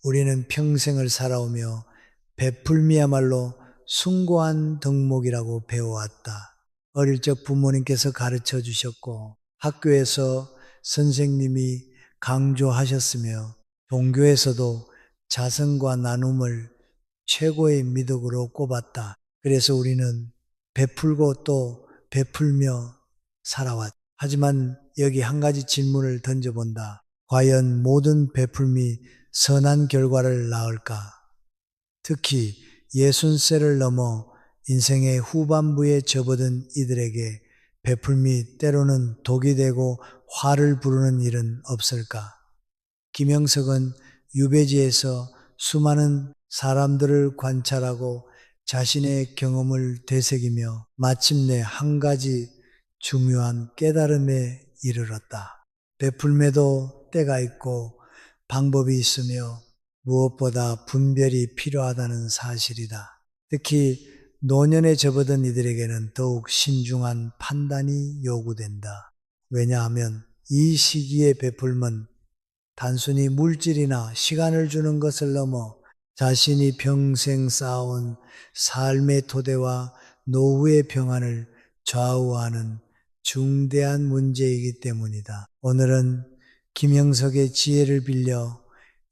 우리는 평생을 살아오며 베풀미야말로 숭고한 덕목이라고 배워왔다. 어릴 적 부모님께서 가르쳐 주셨고 학교에서 선생님이 강조하셨으며 종교에서도 자선과 나눔을 최고의 미덕으로 꼽았다. 그래서 우리는 베풀고 또 베풀며 살아왔다. 하지만 여기 한 가지 질문을 던져본다. 과연 모든 베풀미 선한 결과를 낳을까? 특히 60세를 넘어 인생의 후반부에 접어든 이들에게 베풀미 때로는 독이 되고 화를 부르는 일은 없을까? 김영석은 유배지에서 수많은 사람들을 관찰하고 자신의 경험을 되새기며 마침내 한 가지 중요한 깨달음에 이르렀다. 베풀매도 때가 있고 방법이 있으며 무엇보다 분별이 필요하다는 사실이다. 특히 노년에 접어든 이들에게는 더욱 신중한 판단이 요구된다. 왜냐하면 이 시기의 베풀면 단순히 물질이나 시간을 주는 것을 넘어 자신이 평생 쌓아온 삶의 토대와 노후의 평안을 좌우하는 중대한 문제이기 때문이다. 오늘은 김영석의 지혜를 빌려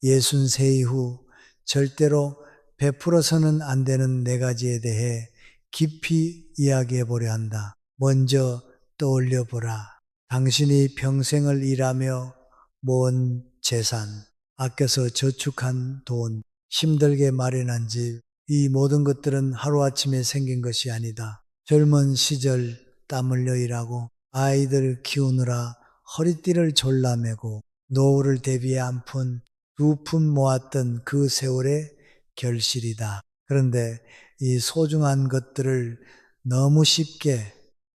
60세 이후 절대로 베풀어서는 안 되는 네 가지에 대해 깊이 이야기해 보려 한다. 먼저 떠올려 보라. 당신이 평생을 일하며 모은 재산, 아껴서 저축한 돈, 힘들게 마련한 집, 이 모든 것들은 하루아침에 생긴 것이 아니다. 젊은 시절 땀 흘려 일하고 아이들 키우느라 허리띠를 졸라매고 노후를 대비해 한 푼, 두 푼 모았던 그 세월의 결실이다. 그런데 이 소중한 것들을 너무 쉽게,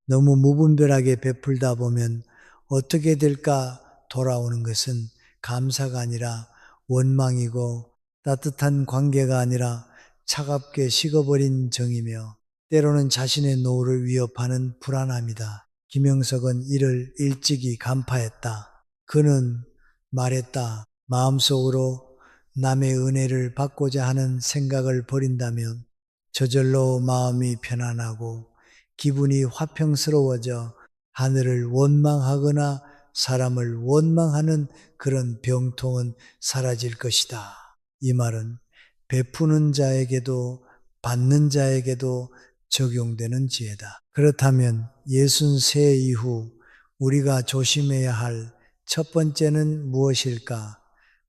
너무 무분별하게 베풀다 보면 어떻게 될까 돌아오는 것은 감사가 아니라 원망이고 따뜻한 관계가 아니라 차갑게 식어버린 정이며 때로는 자신의 노후를 위협하는 불안함이다. 김영석은 이를 일찍이 간파했다. 그는 말했다. 마음속으로 남의 은혜를 받고자 하는 생각을 버린다면 저절로 마음이 편안하고 기분이 화평스러워져 하늘을 원망하거나 사람을 원망하는 그런 병통은 사라질 것이다. 이 말은 베푸는 자에게도 받는 자에게도 적용되는 지혜다. 그렇다면 63 이후 우리가 조심해야 할 첫 번째는 무엇일까?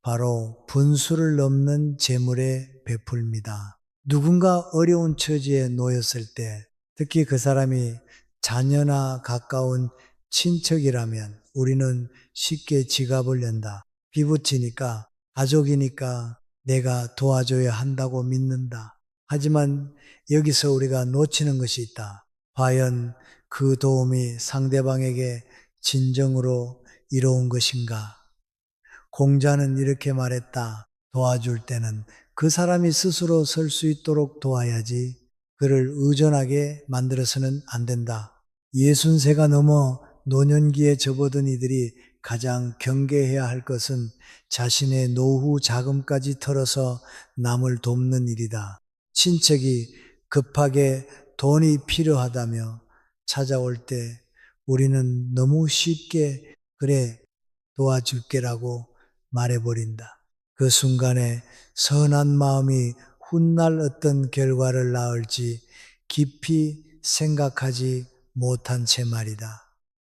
바로 분수를 넘는 재물의 베풀미다. 누군가 어려운 처지에 놓였을 때, 특히 그 사람이 자녀나 가까운 친척이라면 우리는 쉽게 지갑을 연다. 피부치니까, 가족이니까 내가 도와줘야 한다고 믿는다. 하지만 여기서 우리가 놓치는 것이 있다. 과연 그 도움이 상대방에게 진정으로 이로운 것인가? 공자는 이렇게 말했다. 도와줄 때는 그 사람이 스스로 설 수 있도록 도와야지 그를 의존하게 만들어서는 안 된다. 60세가 넘어 노년기에 접어든 이들이 가장 경계해야 할 것은 자신의 노후 자금까지 털어서 남을 돕는 일이다. 친척이 급하게 돈이 필요하다며 찾아올 때 우리는 너무 쉽게 그래 도와줄게라고 말해버린다. 그 순간에 선한 마음이 훗날 어떤 결과를 낳을지 깊이 생각하지 못한 채 말이다.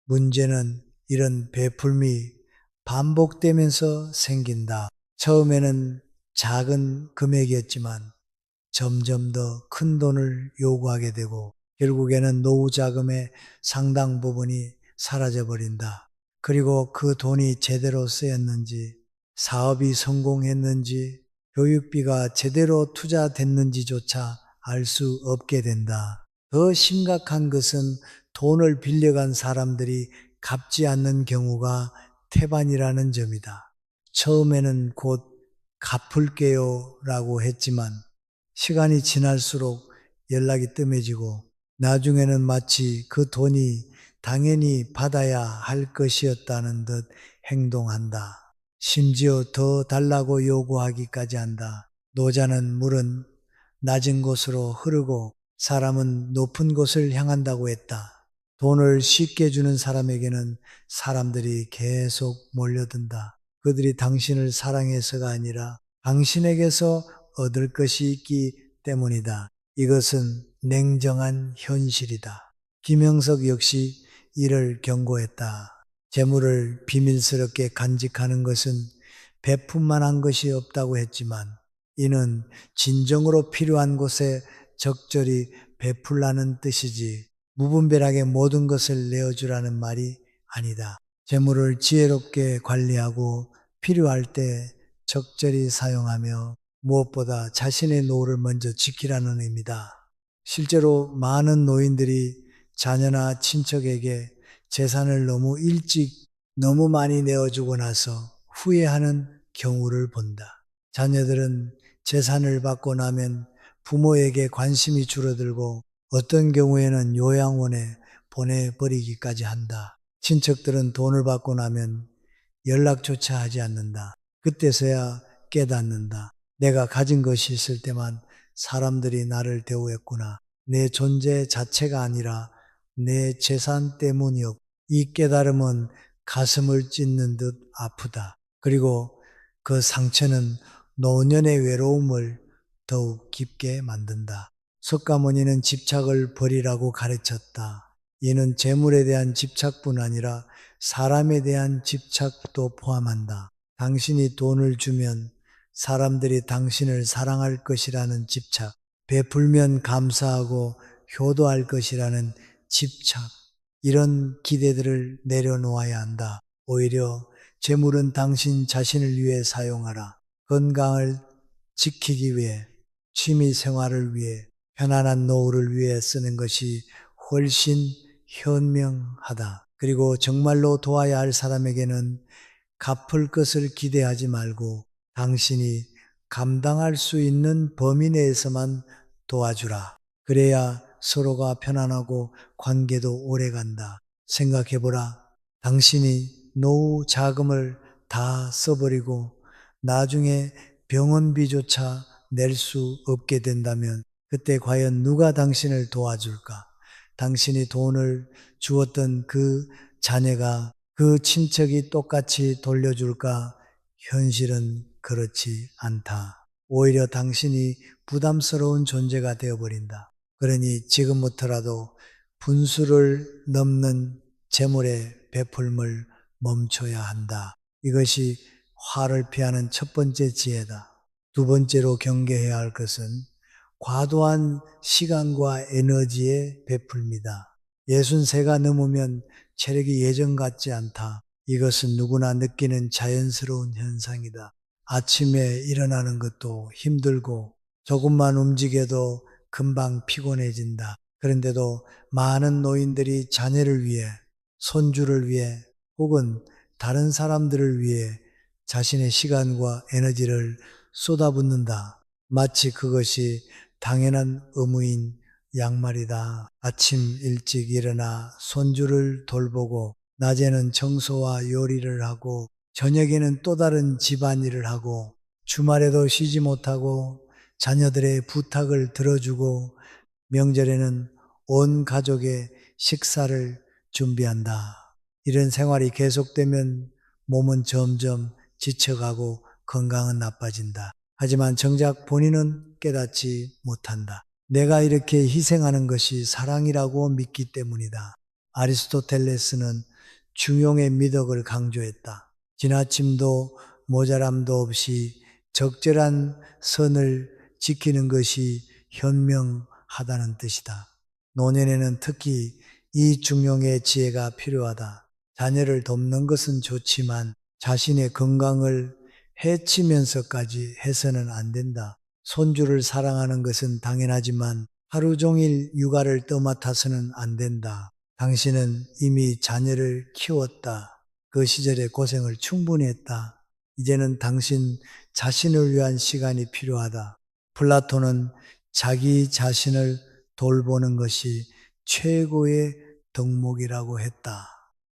문제는 이런 베풀미 반복되면서 생긴다. 처음에는 작은 금액이었지만 점점 더 큰 돈을 요구하게 되고 결국에는 노후 자금의 상당 부분이 사라져버린다. 그리고 그 돈이 제대로 쓰였는지, 사업이 성공했는지, 교육비가 제대로 투자됐는지조차 알 수 없게 된다. 더 심각한 것은 돈을 빌려간 사람들이 갚지 않는 경우가 태반이라는 점이다. 처음에는 곧 갚을게요 라고 했지만 시간이 지날수록 연락이 뜸해지고 나중에는 마치 그 돈이 당연히 받아야 할 것이었다는 듯 행동한다. 심지어 더 달라고 요구하기까지 한다. 노자는 물은 낮은 곳으로 흐르고 사람은 높은 곳을 향한다고 했다. 돈을 쉽게 주는 사람에게는 사람들이 계속 몰려든다. 그들이 당신을 사랑해서가 아니라 당신에게서 얻을 것이 있기 때문이다. 이것은 냉정한 현실이다. 김영석 역시 이를 경고했다. 재물을 비밀스럽게 간직하는 것은 베푼만한 것이 없다고 했지만 이는 진정으로 필요한 곳에 적절히 베풀라는 뜻이지 무분별하게 모든 것을 내어주라는 말이 아니다. 재물을 지혜롭게 관리하고 필요할 때 적절히 사용하며 무엇보다 자신의 노후를 먼저 지키라는 의미다. 실제로 많은 노인들이 자녀나 친척에게 재산을 너무 일찍 너무 많이 내어주고 나서 후회하는 경우를 본다. 자녀들은 재산을 받고 나면 부모에게 관심이 줄어들고 어떤 경우에는 요양원에 보내버리기까지 한다. 친척들은 돈을 받고 나면 연락조차 하지 않는다. 그때서야 깨닫는다. 내가 가진 것이 있을 때만 사람들이 나를 대우했구나. 내 존재 자체가 아니라 내 재산 때문이었고 이 깨달음은 가슴을 찢는 듯 아프다. 그리고 그 상처는 노년의 외로움을 더욱 깊게 만든다. 석가모니는 집착을 버리라고 가르쳤다. 이는 재물에 대한 집착뿐 아니라 사람에 대한 집착도 포함한다. 당신이 돈을 주면 사람들이 당신을 사랑할 것이라는 집착, 베풀면 감사하고 효도할 것이라는 집착, 이런 기대들을 내려놓아야 한다. 오히려 재물은 당신 자신을 위해 사용하라. 건강을 지키기 위해, 취미 생활을 위해, 편안한 노후를 위해 쓰는 것이 훨씬 현명하다. 그리고 정말로 도와야 할 사람에게는 갚을 것을 기대하지 말고 당신이 감당할 수 있는 범위 내에서만 도와주라. 그래야 서로가 편안하고 관계도 오래 간다. 생각해보라. 당신이 노후 자금을 다 써버리고 나중에 병원비조차 낼 수 없게 된다면 그때 과연 누가 당신을 도와줄까? 당신이 돈을 주었던 그 자녀가 그 친척이 똑같이 돌려줄까? 현실은 그렇지 않다. 오히려 당신이 부담스러운 존재가 되어버린다. 그러니 지금부터라도 분수를 넘는 재물의 베풀음을 멈춰야 한다. 이것이 화를 피하는 첫 번째 지혜다. 두 번째로 경계해야 할 것은 과도한 시간과 에너지의 베풀입니다. 63가 넘으면 체력이 예전 같지 않다. 이것은 누구나 느끼는 자연스러운 현상이다. 아침에 일어나는 것도 힘들고 조금만 움직여도 금방 피곤해진다. 그런데도 많은 노인들이 자녀를 위해, 손주를 위해 혹은 다른 사람들을 위해 자신의 시간과 에너지를 쏟아붓는다. 마치 그것이 당연한 의무인 양말이다. 아침 일찍 일어나 손주를 돌보고 낮에는 청소와 요리를 하고 저녁에는 또 다른 집안일을 하고 주말에도 쉬지 못하고 자녀들의 부탁을 들어주고 명절에는 온 가족의 식사를 준비한다. 이런 생활이 계속되면 몸은 점점 지쳐가고 건강은 나빠진다. 하지만 정작 본인은 깨닫지 못한다. 내가 이렇게 희생하는 것이 사랑이라고 믿기 때문이다. 아리스토텔레스는 중용의 미덕을 강조했다. 지나침도 모자람도 없이 적절한 선을 지키는 것이 현명하다는 뜻이다. 노년에는 특히 이 중용의 지혜가 필요하다. 자녀를 돕는 것은 좋지만 자신의 건강을 해치면서까지 해서는 안 된다. 손주를 사랑하는 것은 당연하지만 하루 종일 육아를 떠맡아서는 안 된다. 당신은 이미 자녀를 키웠다. 그 시절에 고생을 충분히 했다. 이제는 당신 자신을 위한 시간이 필요하다. 플라톤은 자기 자신을 돌보는 것이 최고의 덕목이라고 했다.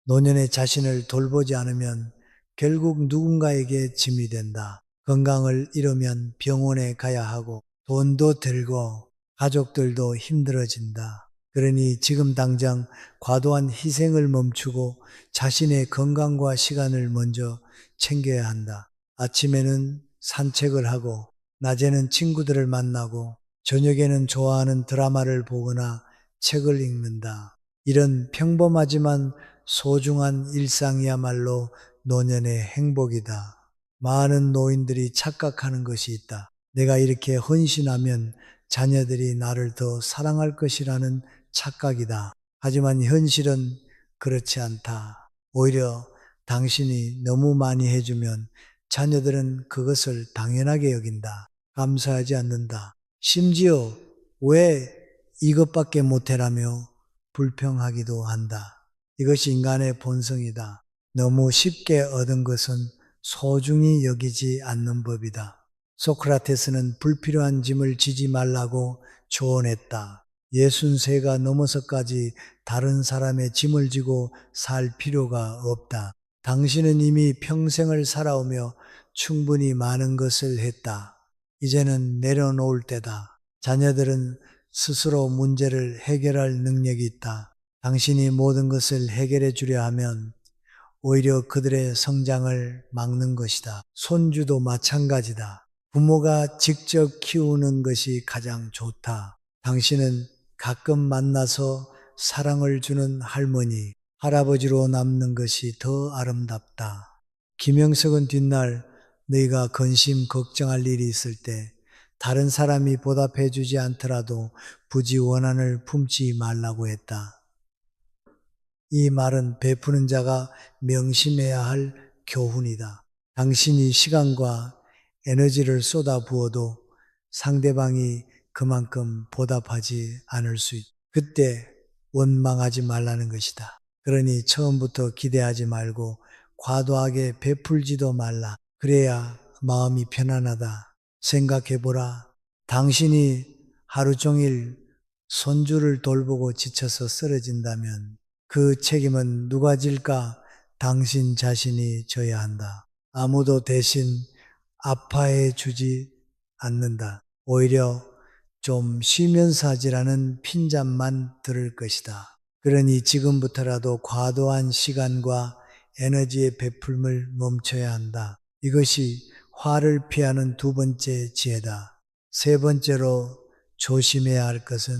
노년에 자신을 돌보지 않으면 결국 누군가에게 짐이 된다. 건강을 잃으면 병원에 가야 하고 돈도 들고 가족들도 힘들어진다. 그러니 지금 당장 과도한 희생을 멈추고 자신의 건강과 시간을 먼저 챙겨야 한다. 아침에는 산책을 하고 낮에는 친구들을 만나고 저녁에는 좋아하는 드라마를 보거나 책을 읽는다. 이런 평범하지만 소중한 일상이야말로 노년의 행복이다. 많은 노인들이 착각하는 것이 있다. 내가 이렇게 헌신하면 자녀들이 나를 더 사랑할 것이라는 착각이다. 하지만 현실은 그렇지 않다. 오히려 당신이 너무 많이 해주면 자녀들은 그것을 당연하게 여긴다. 감사하지 않는다. 심지어 왜 이것밖에 못해라며 불평하기도 한다. 이것이 인간의 본성이다. 너무 쉽게 얻은 것은 소중히 여기지 않는 법이다. 소크라테스는 불필요한 짐을 지지 말라고 조언했다. 63가 넘어서까지 다른 사람의 짐을 지고 살 필요가 없다. 당신은 이미 평생을 살아오며 충분히 많은 것을 했다. 이제는 내려놓을 때다. 자녀들은 스스로 문제를 해결할 능력이 있다. 당신이 모든 것을 해결해 주려 하면 오히려 그들의 성장을 막는 것이다. 손주도 마찬가지다. 부모가 직접 키우는 것이 가장 좋다. 당신은 가끔 만나서 사랑을 주는 할머니, 할아버지로 남는 것이 더 아름답다. 김영석은 뒷날 너희가 근심 걱정할 일이 있을 때 다른 사람이 보답해 주지 않더라도 부지 원한을 품지 말라고 했다. 이 말은 베푸는 자가 명심해야 할 교훈이다. 당신이 시간과 에너지를 쏟아 부어도 상대방이 그만큼 보답하지 않을 수 있다. 그때 원망하지 말라는 것이다. 그러니 처음부터 기대하지 말고 과도하게 베풀지도 말라. 그래야 마음이 편안하다. 생각해보라. 당신이 하루 종일 손주를 돌보고 지쳐서 쓰러진다면 그 책임은 누가 질까? 당신 자신이 져야 한다. 아무도 대신 아파해 주지 않는다. 오히려 좀 쉬면서 하지라는 핀잔만 들을 것이다. 그러니 지금부터라도 과도한 시간과 에너지의 베풀음을 멈춰야 한다. 이것이 화를 피하는 두 번째 지혜다. 세 번째로 조심해야 할 것은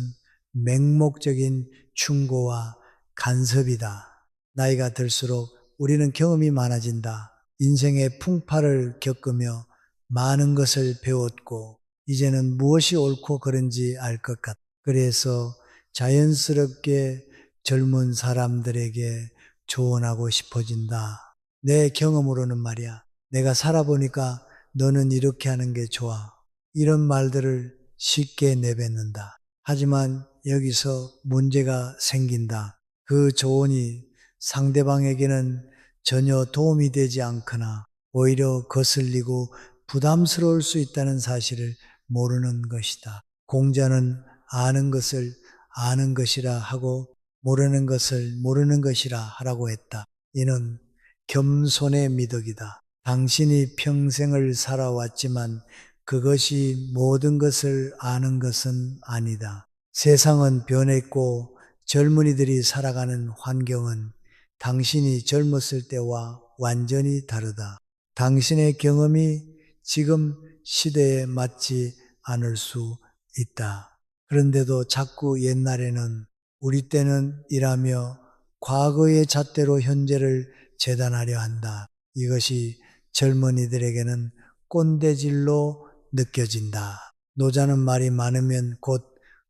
맹목적인 충고와 간섭이다. 나이가 들수록 우리는 경험이 많아진다. 인생의 풍파를 겪으며 많은 것을 배웠고 이제는 무엇이 옳고 그른지 알 것 같다. 그래서 자연스럽게 젊은 사람들에게 조언하고 싶어진다. 내 경험으로는 말이야. 내가 살아보니까 너는 이렇게 하는 게 좋아. 이런 말들을 쉽게 내뱉는다. 하지만 여기서 문제가 생긴다. 그 조언이 상대방에게는 전혀 도움이 되지 않거나 오히려 거슬리고 부담스러울 수 있다는 사실을 모르는 것이다. 공자는 아는 것을 아는 것이라 하고 모르는 것을 모르는 것이라 하라고 했다. 이는 겸손의 미덕이다. 당신이 평생을 살아왔지만 그것이 모든 것을 아는 것은 아니다. 세상은 변했고 젊은이들이 살아가는 환경은 당신이 젊었을 때와 완전히 다르다. 당신의 경험이 지금 시대에 맞지 않을 수 있다. 그런데도 자꾸 옛날에는 우리 때는 이라며 과거의 잣대로 현재를 재단하려 한다. 이것이 젊은이들에게는 꼰대질로 느껴진다. 노자는 말이 많으면 곧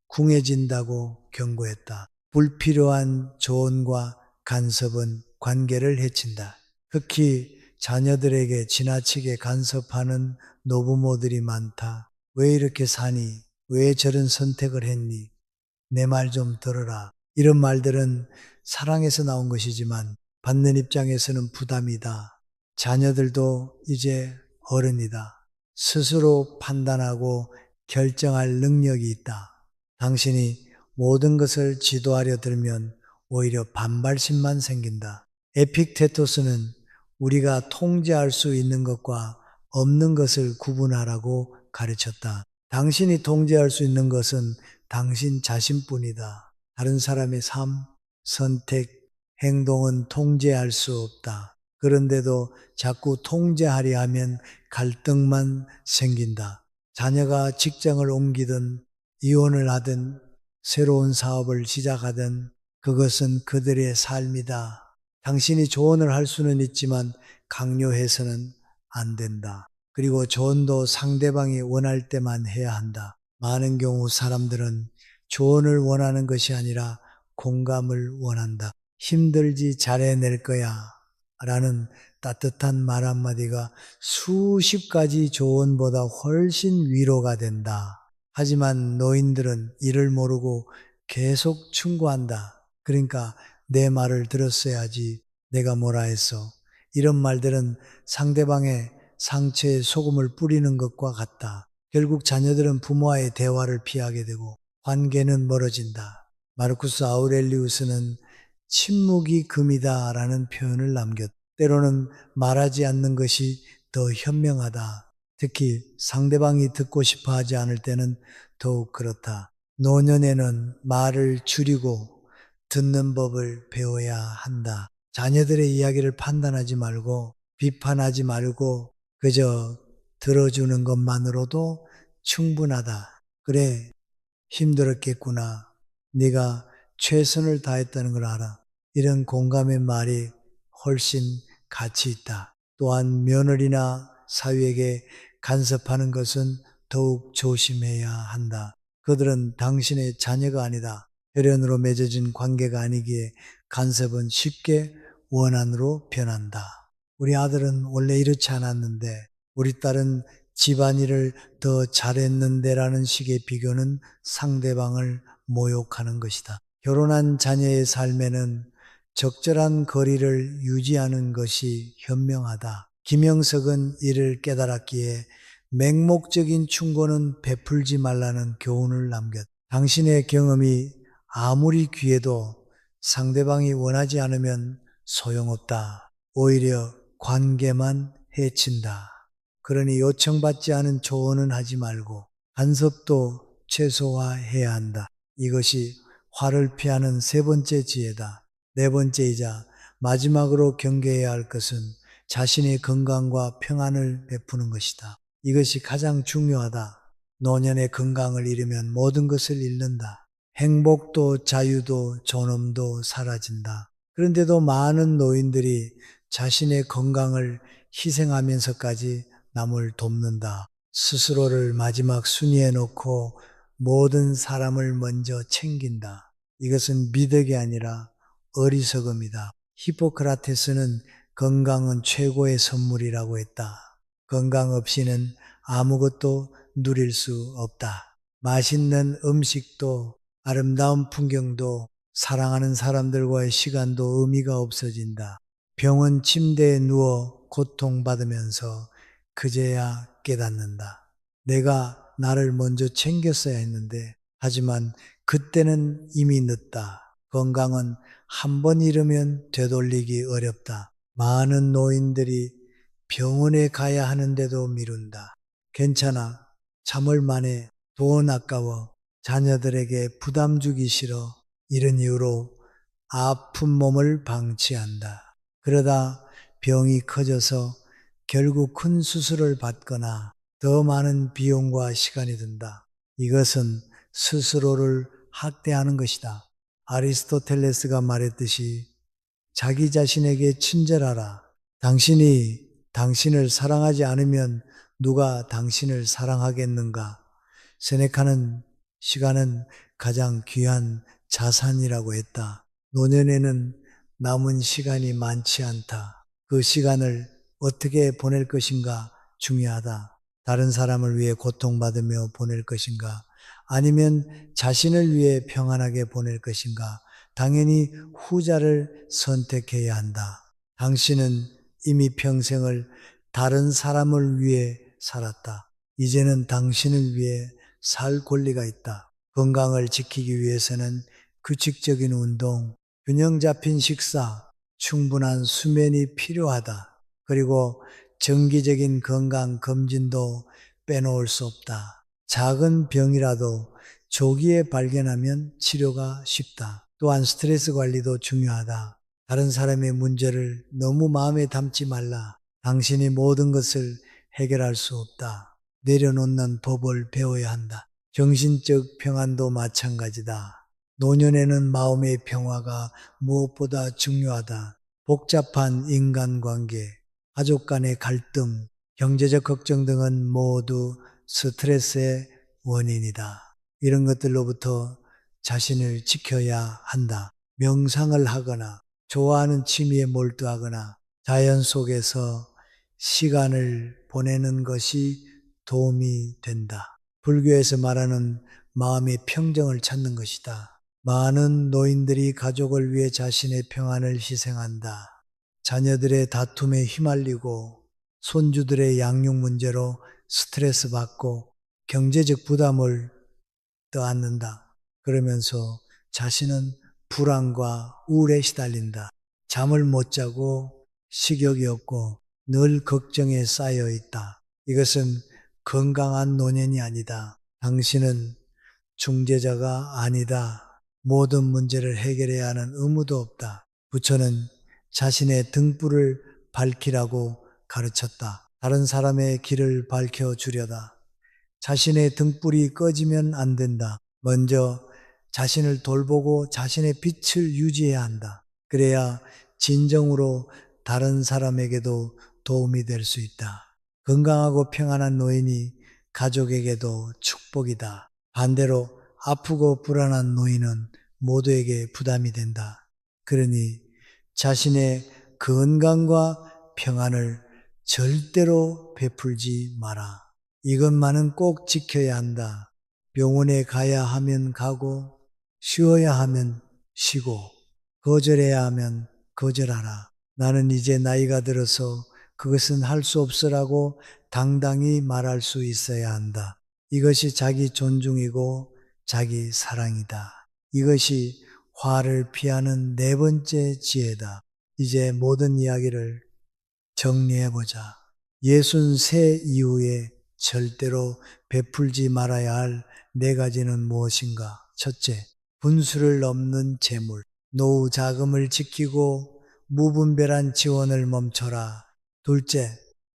궁해진다고 경고했다. 불필요한 조언과 간섭은 관계를 해친다. 특히 자녀들에게 지나치게 간섭하는 노부모들이 많다. 왜 이렇게 사니? 왜 저런 선택을 했니? 내 말 좀 들어라. 이런 말들은 사랑에서 나온 것이지만 받는 입장에서는 부담이다. 자녀들도 이제 어른이다. 스스로 판단하고 결정할 능력이 있다. 당신이 모든 것을 지도하려 들면 오히려 반발심만 생긴다. 에픽테토스는 우리가 통제할 수 있는 것과 없는 것을 구분하라고 가르쳤다. 당신이 통제할 수 있는 것은 당신 자신뿐이다. 다른 사람의 삶, 선택, 행동은 통제할 수 없다. 그런데도 자꾸 통제하려 하면 갈등만 생긴다. 자녀가 직장을 옮기든 이혼을 하든 새로운 사업을 시작하든 그것은 그들의 삶이다. 당신이 조언을 할 수는 있지만 강요해서는 안 된다. 그리고 조언도 상대방이 원할 때만 해야 한다. 많은 경우 사람들은 조언을 원하는 것이 아니라 공감을 원한다. 힘들지 잘해낼 거야 라는 따뜻한 말 한마디가 수십 가지 조언보다 훨씬 위로가 된다. 하지만 노인들은 이를 모르고 계속 충고한다. 그러니까 내 말을 들었어야지 내가 뭐라 했어. 이런 말들은 상대방의 상처에 소금을 뿌리는 것과 같다. 결국 자녀들은 부모와의 대화를 피하게 되고 관계는 멀어진다. 마르쿠스 아우렐리우스는 침묵이 금이다 라는 표현을 남겼다. 때로는 말하지 않는 것이 더 현명하다. 특히 상대방이 듣고 싶어 하지 않을 때는 더욱 그렇다. 노년에는 말을 줄이고 듣는 법을 배워야 한다. 자녀들의 이야기를 판단하지 말고 비판하지 말고 그저 들어주는 것만으로도 충분하다. 그래, 힘들었겠구나. 네가 최선을 다했다는 걸 알아. 이런 공감의 말이 훨씬 가치 있다. 또한 며느리나 사위에게 간섭하는 것은 더욱 조심해야 한다. 그들은 당신의 자녀가 아니다. 혈연으로 맺어진 관계가 아니기에 간섭은 쉽게 원한으로 변한다. 우리 아들은 원래 이렇지 않았는데 우리 딸은 집안일을 더 잘했는데라는 식의 비교는 상대방을 모욕하는 것이다. 결혼한 자녀의 삶에는 적절한 거리를 유지하는 것이 현명하다. 김영석은 이를 깨달았기에 맹목적인 충고는 베풀지 말라는 교훈을 남겼다. 당신의 경험이 아무리 귀해도 상대방이 원하지 않으면 소용없다. 오히려 관계만 해친다. 그러니 요청받지 않은 조언은 하지 말고 간섭도 최소화해야 한다. 이것이 화를 피하는 세 번째 지혜다. 네 번째이자 마지막으로 경계해야 할 것은 자신의 건강과 평안을 베푸는 것이다. 이것이 가장 중요하다. 노년의 건강을 잃으면 모든 것을 잃는다. 행복도 자유도 존엄도 사라진다. 그런데도 많은 노인들이 자신의 건강을 희생하면서까지 남을 돕는다. 스스로를 마지막 순위에 놓고 모든 사람을 먼저 챙긴다. 이것은 미덕이 아니라 어리석음이다. 히포크라테스는 건강은 최고의 선물이라고 했다. 건강 없이는 아무것도 누릴 수 없다. 맛있는 음식도 아름다운 풍경도 사랑하는 사람들과의 시간도 의미가 없어진다. 병원 침대에 누워 고통받으면서 그제야 깨닫는다. 내가 나를 먼저 챙겼어야 했는데, 하지만 그때는 이미 늦다. 건강은 한 번 잃으면 되돌리기 어렵다. 많은 노인들이 병원에 가야 하는데도 미룬다. 괜찮아. 참을 만해. 돈 아까워. 자녀들에게 부담 주기 싫어. 이런 이유로 아픈 몸을 방치한다. 그러다 병이 커져서 결국 큰 수술을 받거나 더 많은 비용과 시간이 든다. 이것은 스스로를 학대하는 것이다. 아리스토텔레스가 말했듯이 자기 자신에게 친절하라. 당신이 당신을 사랑하지 않으면 누가 당신을 사랑하겠는가? 세네카는 시간은 가장 귀한 자산이라고 했다. 노년에는 남은 시간이 많지 않다. 그 시간을 어떻게 보낼 것인가 중요하다. 다른 사람을 위해 고통받으며 보낼 것인가? 아니면 자신을 위해 평안하게 보낼 것인가? 당연히 후자를 선택해야 한다. 당신은 이미 평생을 다른 사람을 위해 살았다. 이제는 당신을 위해 살 권리가 있다. 건강을 지키기 위해서는 규칙적인 운동, 균형 잡힌 식사, 충분한 수면이 필요하다. 그리고 정기적인 건강 검진도 빼놓을 수 없다. 작은 병이라도 조기에 발견하면 치료가 쉽다. 또한 스트레스 관리도 중요하다. 다른 사람의 문제를 너무 마음에 담지 말라. 당신이 모든 것을 해결할 수 없다. 내려놓는 법을 배워야 한다. 정신적 평안도 마찬가지다. 노년에는 마음의 평화가 무엇보다 중요하다. 복잡한 인간관계, 가족 간의 갈등, 경제적 걱정 등은 모두 스트레스의 원인이다. 이런 것들로부터 자신을 지켜야 한다. 명상을 하거나 좋아하는 취미에 몰두하거나 자연 속에서 시간을 보내는 것이 도움이 된다. 불교에서 말하는 마음의 평정을 찾는 것이다. 많은 노인들이 가족을 위해 자신의 평안을 희생한다. 자녀들의 다툼에 휘말리고 손주들의 양육 문제로 스트레스 받고 경제적 부담을 떠안는다. 그러면서 자신은 불안과 우울에 시달린다. 잠을 못 자고 식욕이 없고 늘 걱정에 쌓여 있다. 이것은 건강한 노년이 아니다. 당신은 중재자가 아니다. 모든 문제를 해결해야 하는 의무도 없다. 부처는 자신의 등불을 밝히라고 가르쳤다. 다른 사람의 길을 밝혀주려다. 자신의 등불이 꺼지면 안 된다. 먼저 자신을 돌보고 자신의 빛을 유지해야 한다. 그래야 진정으로 다른 사람에게도 도움이 될 수 있다. 건강하고 평안한 노인이 가족에게도 축복이다. 반대로 아프고 불안한 노인은 모두에게 부담이 된다. 그러니 자신의 건강과 평안을 절대로 베풀지 마라. 이것만은 꼭 지켜야 한다. 병원에 가야 하면 가고, 쉬어야 하면 쉬고, 거절해야 하면 거절하라. 나는 이제 나이가 들어서 그것은 할 수 없으라고 당당히 말할 수 있어야 한다. 이것이 자기 존중이고 자기 사랑이다. 이것이 화를 피하는 네 번째 지혜다. 이제 모든 이야기를 정리해보자. 63 이후에 절대로 베풀지 말아야 할 네 가지는 무엇인가? 첫째, 분수를 넘는 재물. 노후 자금을 지키고 무분별한 지원을 멈춰라. 둘째,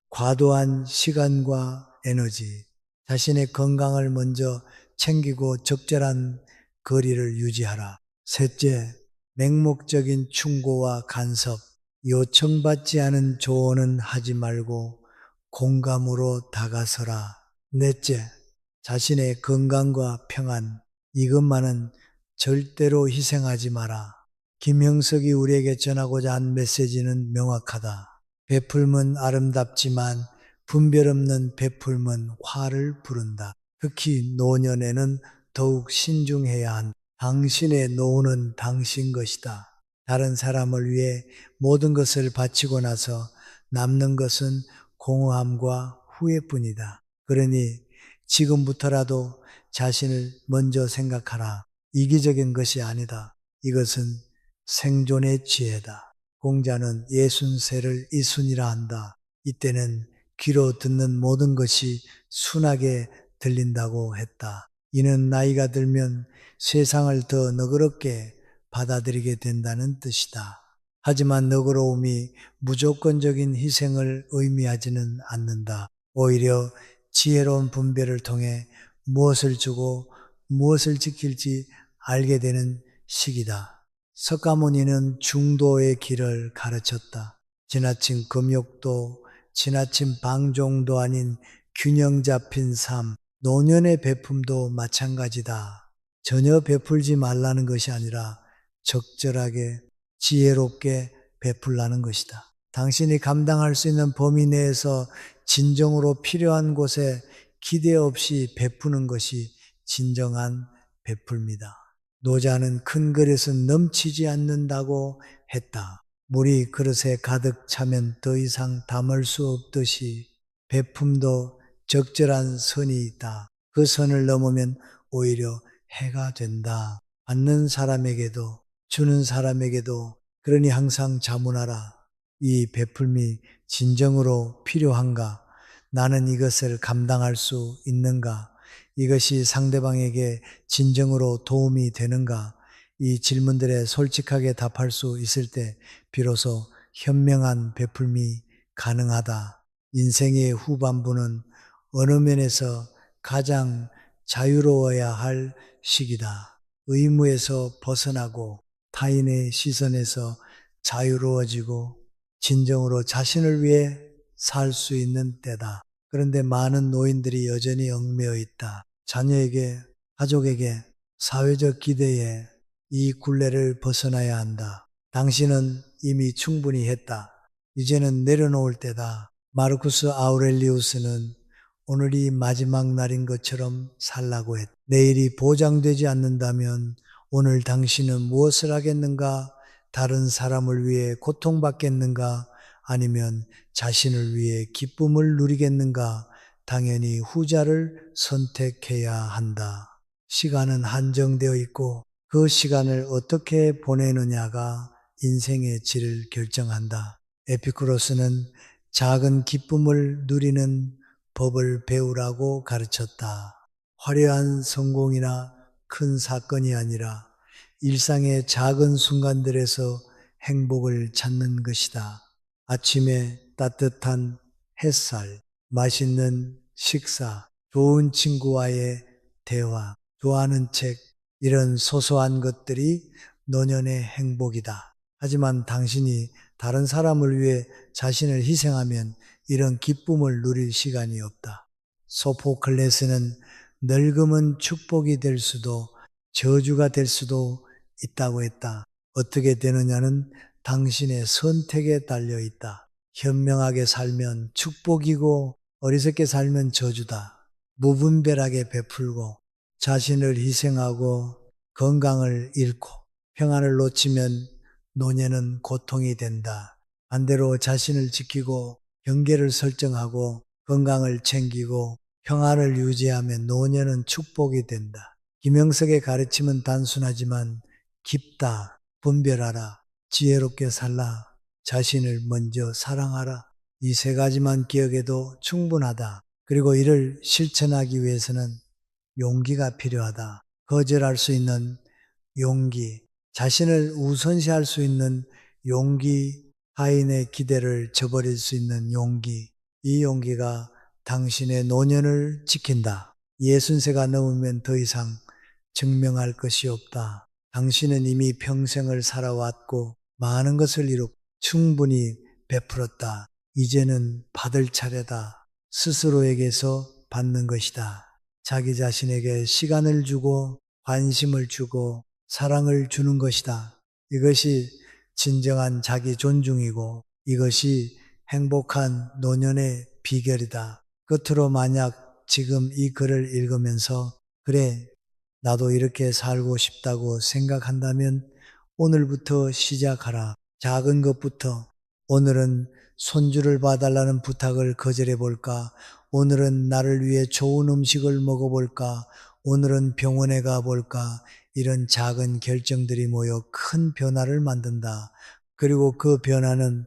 과도한 시간과 에너지. 자신의 건강을 먼저 챙기고 적절한 거리를 유지하라. 셋째, 맹목적인 충고와 간섭. 요청받지 않은 조언은 하지 말고 공감으로 다가서라. 넷째, 자신의 건강과 평안, 이것만은 절대로 희생하지 마라. 김형석이 우리에게 전하고자 한 메시지는 명확하다. 베풀면 아름답지만 분별 없는 베풀면 화를 부른다. 특히 노년에는 더욱 신중해야 한다. 당신의 노후는 당신 것이다. 다른 사람을 위해 모든 것을 바치고 나서 남는 것은 공허함과 후회뿐이다. 그러니 지금부터라도 자신을 먼저 생각하라. 이기적인 것이 아니다. 이것은 생존의 지혜다. 공자는 63세를 이순이라 한다. 이때는 귀로 듣는 모든 것이 순하게 들린다고 했다. 이는 나이가 들면 세상을 더 너그럽게 받아들이게 된다는 뜻이다. 하지만 너그러움이 무조건적인 희생을 의미하지는 않는다. 오히려 지혜로운 분별을 통해 무엇을 주고 무엇을 지킬지 알게 되는 시기다. 석가모니는 중도의 길을 가르쳤다. 지나친 금욕도 지나친 방종도 아닌 균형 잡힌 삶, 노년의 베품도 마찬가지다. 전혀 베풀지 말라는 것이 아니라 적절하게 지혜롭게 베풀라는 것이다. 당신이 감당할 수 있는 범위 내에서 진정으로 필요한 곳에 기대 없이 베푸는 것이 진정한 베풀입니다. 노자는 큰 그릇은 넘치지 않는다고 했다. 물이 그릇에 가득 차면 더 이상 담을 수 없듯이 베품도 적절한 선이 있다. 그 선을 넘으면 오히려 해가 된다. 받는 사람에게도 주는 사람에게도. 그러니 항상 자문하라. 이 베풀미 진정으로 필요한가? 나는 이것을 감당할 수 있는가? 이것이 상대방에게 진정으로 도움이 되는가? 이 질문들에 솔직하게 답할 수 있을 때 비로소 현명한 베풀미 가능하다. 인생의 후반부는 어느 면에서 가장 자유로워야 할 시기다. 의무에서 벗어나고 타인의 시선에서 자유로워지고 진정으로 자신을 위해 살 수 있는 때다. 그런데 많은 노인들이 여전히 얽매여 있다. 자녀에게, 가족에게, 사회적 기대에 이 굴레를 벗어나야 한다. 당신은 이미 충분히 했다. 이제는 내려놓을 때다. 마르쿠스 아우렐리우스는 오늘이 마지막 날인 것처럼 살라고 했다. 내일이 보장되지 않는다면 오늘 당신은 무엇을 하겠는가? 다른 사람을 위해 고통받겠는가? 아니면 자신을 위해 기쁨을 누리겠는가? 당연히 후자를 선택해야 한다. 시간은 한정되어 있고 그 시간을 어떻게 보내느냐가 인생의 질을 결정한다. 에피쿠로스는 작은 기쁨을 누리는 법을 배우라고 가르쳤다. 화려한 성공이나 큰 사건이 아니라 일상의 작은 순간들에서 행복을 찾는 것이다. 아침에 따뜻한 햇살, 맛있는 식사, 좋은 친구와의 대화, 좋아하는 책, 이런 소소한 것들이 노년의 행복이다. 하지만 당신이 다른 사람을 위해 자신을 희생하면 이런 기쁨을 누릴 시간이 없다. 소포클레스는 늙음은 축복이 될 수도 저주가 될 수도 있다고 했다. 어떻게 되느냐는 당신의 선택에 달려 있다. 현명하게 살면 축복이고 어리석게 살면 저주다. 무분별하게 베풀고 자신을 희생하고 건강을 잃고 평안을 놓치면 노년은 고통이 된다. 반대로 자신을 지키고 경계를 설정하고 건강을 챙기고 평안을 유지하면 노년은 축복이 된다. 김영석의 가르침은 단순하지만 깊다. 분별하라. 지혜롭게 살라. 자신을 먼저 사랑하라. 이 세 가지만 기억해도 충분하다. 그리고 이를 실천하기 위해서는 용기가 필요하다. 거절할 수 있는 용기, 자신을 우선시할 수 있는 용기, 타인의 기대를 저버릴 수 있는 용기, 이 용기가 당신의 노년을 지킨다. 60세가 넘으면 더 이상 증명할 것이 없다. 당신은 이미 평생을 살아왔고 많은 것을 이루고 충분히 베풀었다. 이제는 받을 차례다. 스스로에게서 받는 것이다. 자기 자신에게 시간을 주고 관심을 주고 사랑을 주는 것이다. 이것이 진정한 자기 존중이고 이것이 행복한 노년의 비결이다. 끝으로 만약 지금 이 글을 읽으면서 그래, 나도 이렇게 살고 싶다고 생각한다면 오늘부터 시작하라. 작은 것부터. 오늘은 손주를 봐달라는 부탁을 거절해 볼까? 오늘은 나를 위해 좋은 음식을 먹어볼까? 오늘은 병원에 가볼까? 이런 작은 결정들이 모여 큰 변화를 만든다. 그리고 그 변화는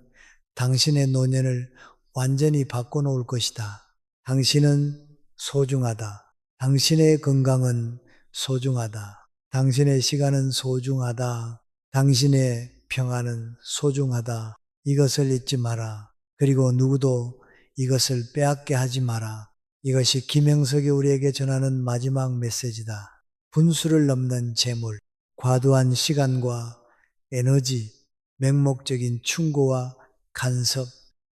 당신의 노년을 완전히 바꿔놓을 것이다. 당신은 소중하다. 당신의 건강은 소중하다. 당신의 시간은 소중하다. 당신의 평안은 소중하다. 이것을 잊지 마라. 그리고 누구도 이것을 빼앗게 하지 마라. 이것이 김영석이 우리에게 전하는 마지막 메시지다. 분수를 넘는 재물, 과도한 시간과 에너지, 맹목적인 충고와 간섭,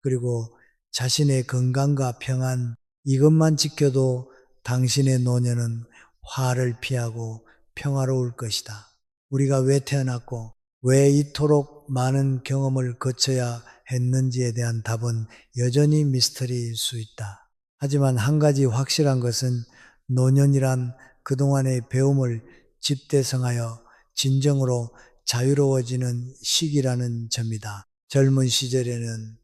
그리고 자신의 건강과 평안, 이것만 지켜도 당신의 노년은 화를 피하고 평화로울 것이다. 우리가 왜 태어났고 왜 이토록 많은 경험을 거쳐야 했는지에 대한 답은 여전히 미스터리일 수 있다. 하지만 한 가지 확실한 것은 노년이란 그동안의 배움을 집대성하여 진정으로 자유로워지는 시기라는 점이다. 젊은 시절에는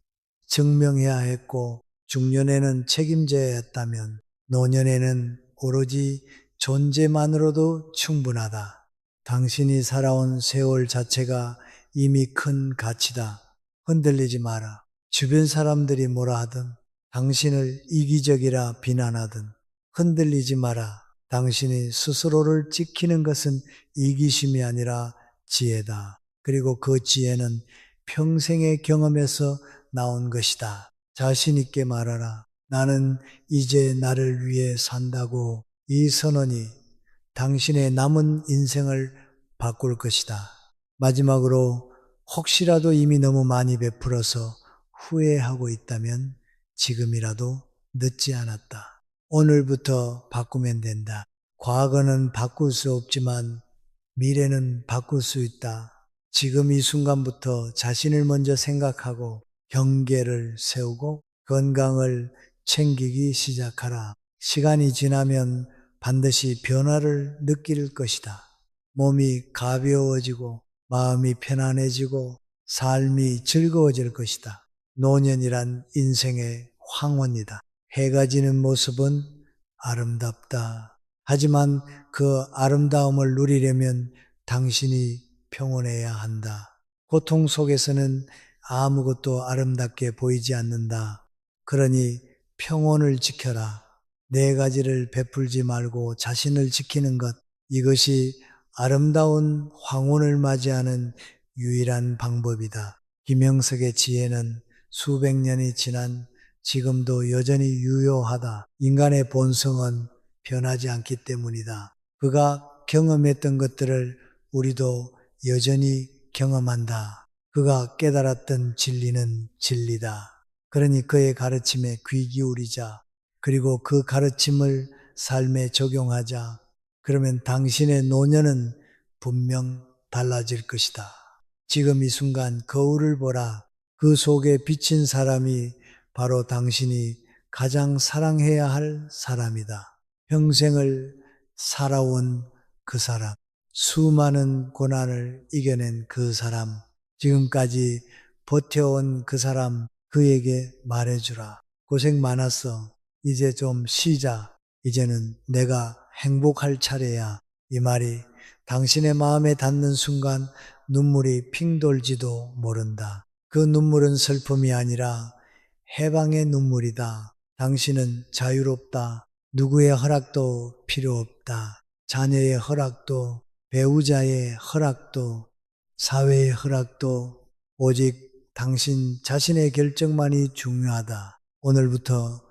증명해야 했고 중년에는 책임져야 했다면 노년에는 오로지 존재만으로도 충분하다. 당신이 살아온 세월 자체가 이미 큰 가치다. 흔들리지 마라. 주변 사람들이 뭐라 하든 당신을 이기적이라 비난하든 흔들리지 마라. 당신이 스스로를 지키는 것은 이기심이 아니라 지혜다. 그리고 그 지혜는 평생의 경험에서 나온 것이다. 자신 있게 말하라. 나는 이제 나를 위해 산다고. 이 선언이 당신의 남은 인생을 바꿀 것이다. 마지막으로 혹시라도 이미 너무 많이 베풀어서 후회하고 있다면 지금이라도 늦지 않았다. 오늘부터 바꾸면 된다. 과거는 바꿀 수 없지만 미래는 바꿀 수 있다. 지금 이 순간부터 자신을 먼저 생각하고 경계를 세우고 건강을 챙기기 시작하라. 시간이 지나면 반드시 변화를 느낄 것이다. 몸이 가벼워지고 마음이 편안해지고 삶이 즐거워질 것이다. 노년이란 인생의 황혼이다. 해가 지는 모습은 아름답다. 하지만 그 아름다움을 누리려면 당신이 평온해야 한다. 고통 속에서는 아무것도 아름답게 보이지 않는다. 그러니 평온을 지켜라. 네 가지를 베풀지 말고 자신을 지키는 것, 이것이 아름다운 황혼을 맞이하는 유일한 방법이다. 김영석의 지혜는 수백 년이 지난 지금도 여전히 유효하다. 인간의 본성은 변하지 않기 때문이다. 그가 경험했던 것들을 우리도 여전히 경험한다. 그가 깨달았던 진리는 진리다. 그러니 그의 가르침에 귀 기울이자. 그리고 그 가르침을 삶에 적용하자. 그러면 당신의 노년은 분명 달라질 것이다. 지금 이 순간 거울을 보라. 그 속에 비친 사람이 바로 당신이 가장 사랑해야 할 사람이다. 평생을 살아온 그 사람, 수많은 고난을 이겨낸 그 사람, 지금까지 버텨온 그 사람, 그에게 말해주라. 고생 많았어. 이제 좀 쉬자. 이제는 내가 행복할 차례야. 이 말이 당신의 마음에 닿는 순간 눈물이 핑 돌지도 모른다. 그 눈물은 슬픔이 아니라 해방의 눈물이다. 당신은 자유롭다. 누구의 허락도 필요 없다. 자녀의 허락도, 배우자의 허락도, 사회의 허락도, 오직 당신 자신의 결정만이 중요하다. 오늘부터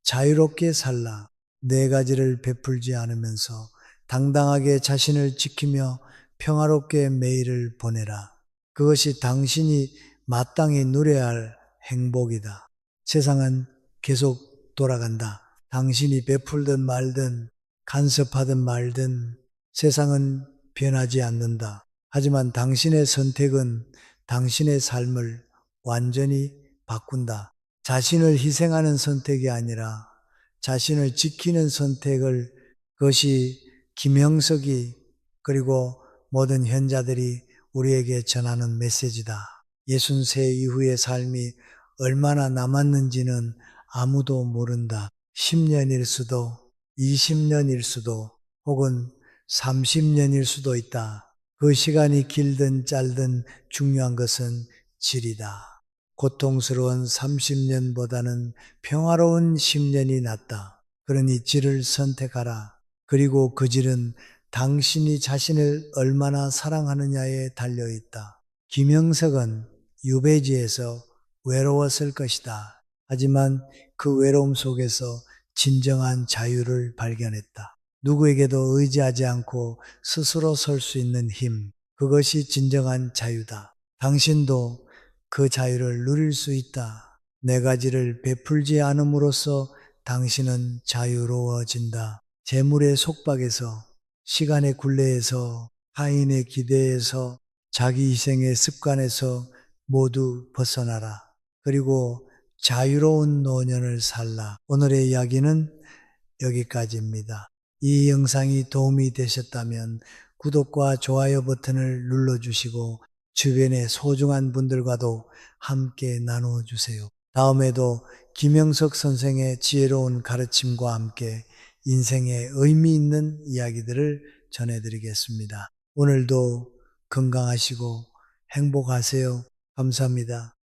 자유롭게 살라. 네 가지를 베풀지 않으면서 당당하게 자신을 지키며 평화롭게 매일을 보내라. 그것이 당신이 마땅히 누려야 할 행복이다. 세상은 계속 돌아간다. 당신이 베풀든 말든 간섭하든 말든 세상은 변하지 않는다. 하지만 당신의 선택은 당신의 삶을 완전히 바꾼다. 자신을 희생하는 선택이 아니라 자신을 지키는 선택을, 그것이 김형석이 그리고 모든 현자들이 우리에게 전하는 메시지다. 60세 이후의 삶이 얼마나 남았는지는 아무도 모른다. 10년일 수도 20년일 수도 혹은 30년일 수도 있다. 그 시간이 길든 짧든 중요한 것은 질이다. 고통스러운 30년보다는 평화로운 10년이 낫다. 그러니 질을 선택하라. 그리고 그 질은 당신이 자신을 얼마나 사랑하느냐에 달려있다. 김영석은 유배지에서 외로웠을 것이다. 하지만 그 외로움 속에서 진정한 자유를 발견했다. 누구에게도 의지하지 않고 스스로 설 수 있는 힘, 그것이 진정한 자유다. 당신도 그 자유를 누릴 수 있다. 네 가지를 베풀지 않음으로써 당신은 자유로워진다. 재물의 속박에서, 시간의 굴레에서, 타인의 기대에서, 자기 희생의 습관에서 모두 벗어나라. 그리고 자유로운 노년을 살라. 오늘의 이야기는 여기까지입니다. 이 영상이 도움이 되셨다면 구독과 좋아요 버튼을 눌러주시고 주변의 소중한 분들과도 함께 나누어주세요. 다음에도 김영석 선생의 지혜로운 가르침과 함께 인생에 의미 있는 이야기들을 전해드리겠습니다. 오늘도 건강하시고 행복하세요. 감사합니다.